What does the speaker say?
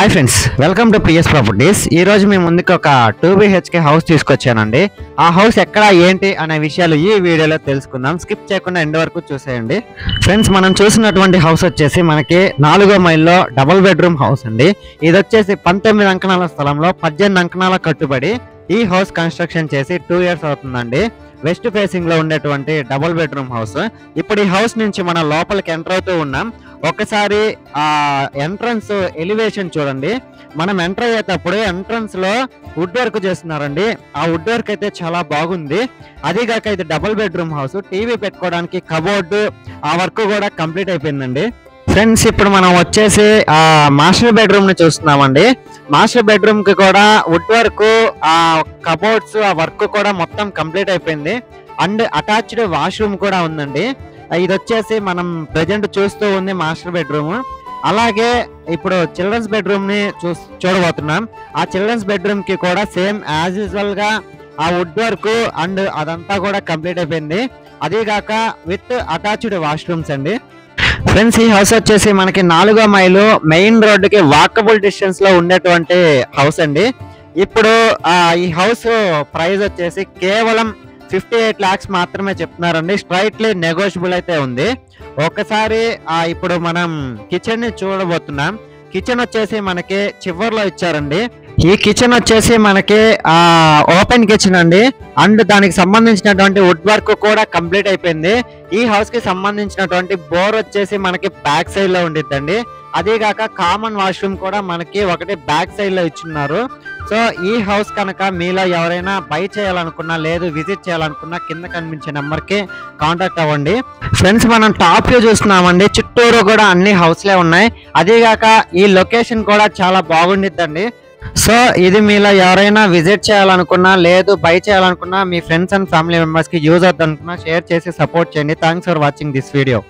Hi friends, welcome to PS properties. ఈ రోజు మేము ముందుకు ఒక 2BHK హౌస్ తీసుకొచ్చానండి. ఆ హౌస్ ఎక్కడ ఏంటి అనే విషయాలు ఈ వీడియోలో తెలుసుకుందాం. స్కిప్ చేయకుండా ఎండ్ వరకు చూసేయండి. ఫ్రెండ్స్, మనం చూసినటువంటి హౌస్ వచ్చేసి మనకి 4వ మైల్లో డబుల్ బెడ్రూమ్ హౌస్ అండి. ఇది వచ్చేసి 19 అంకణాల స్థలంలో 18 అంకణాల కట్టుబడి ఈ హౌస్ కన్స్ట్రక్షన్ చేసి 2 years అవుతుందండి. వెస్ట్ ఫేసింగ్ లో ఉండేటువంటి డబుల్ బెడ్రూమ్ హౌస్. ఇప్పుడు ఈ హౌస్ నుంచి మనం లోపలికి ఎంటర్ అవుతూ ఉన్నాం. ఒకసారి ఆ ఎంట్రన్స్ ఎలివేషన్ చూడండి. మనం ఎంటర్ అయ్యేటప్పుడు ఎంట్రన్స్ లో వుడ్ వర్క్ చేస్తున్నారండి. ఆ వుడ్ వర్క్ అయితే చాలా బాగుంది. అదిగాక ఇది డబుల్ బెడ్రూమ్ హౌస్. టీవీ పెట్టుకోవడానికి కబోర్డు ఆ వర్క్ కూడా కంప్లీట్ అయిపోయిందండి. ఫ్రెండ్స్, ఇప్పుడు మనం వచ్చేసి ఆ మాస్టర్ బెడ్రూమ్ ని చూస్తున్నామండి. మాస్టర్ బెడ్రూమ్ కి కూడా వుడ్ వర్క్, ఆ కబోర్డ్స్, ఆ వర్క్ కూడా మొత్తం కంప్లీట్ అయిపోయింది. అండ్ అటాచ్డ్ వాష్రూమ్ కూడా ఉందండి. ఇది వచ్చేసి మనం ప్రెజెంట్ చూస్తూ ఉంది మాస్టర్ బెడ్రూమ్. అలాగే ఇప్పుడు చిల్డ్రన్స్ బెడ్రూమ్ ని చూడబోతున్నాం. ఆ చిల్డ్రన్స్ బెడ్రూమ్ కి కూడా సేమ్ యాజ్ యూజువల్ గా ఆ వుడ్ వర్క్ అండ్ అదంతా కూడా కంప్లీట్ అయిపోయింది. అదేగాక విత్ అటాచ్డ్ వాష్రూమ్స్ అండి. ఫ్రెండ్స్, ఈ హౌస్ వచ్చేసి మనకి 4వ మైలు మెయిన్ రోడ్డుకి వాకబుల్ డిస్టెన్స్ లో ఉండేటువంటి హౌస్ అండి. ఇప్పుడు ఈ హౌస్ ప్రైస్ వచ్చేసి కేవలం 58 lakhs మాత్రమే చెప్తున్నారండి. స్ట్రైట్లీ నెగోషియబుల్ అయితే ఉంది. ఒకసారి ఇప్పుడు మనం కిచెన్ ని చూడబోతున్నాం. కిచెన్ వచ్చేసి మనకి చివర్లో ఇచ్చారండి. ఈ కిచెన్ వచ్చేసి మనకి ఓపెన్ కిచెన్ అండి. అండ్ దానికి సంబంధించినటువంటి వుడ్ వర్క్ కూడా కంప్లీట్ అయిపోయింది. ఈ హౌస్ కి సంబంధించినటువంటి బోర్ వచ్చేసి మనకి బ్యాక్ సైడ్ లో ఉండిద్దండి. అదేగాక కామన్ వాష్రూమ్ కూడా మనకి ఒకటి బ్యాక్ సైడ్ లో ఇచ్చున్నారు. సో ఈ హౌస్ కనుక మీలో ఎవరైనా బై చేయాలనుకున్నా, లేదు విజిట్ చేయాలనుకున్నా కింద కనిపించే నెంబర్ కి కాంటాక్ట్ అవ్వండి. ఫ్రెండ్స్, మనం టాప్ వ్యూ చూస్తున్నామండి. చుట్టూరు కూడా అన్ని హౌస్లే ఉన్నాయి. అదేగాక ఈ లొకేషన్ కూడా చాలా బాగుండిద్దండి. సో ఇది మీలో ఎవరైనా విజిట్ చేయాలనుకున్నా, లేదు బై చేయాలనుకున్నా, మీ ఫ్రెండ్స్ అండ్ ఫ్యామిలీ మెంబర్స్ కి యూజ్ అవుతుంది అనుకున్నా షేర్ చేసి సపోర్ట్ చేయండి. Thanks for watching this video.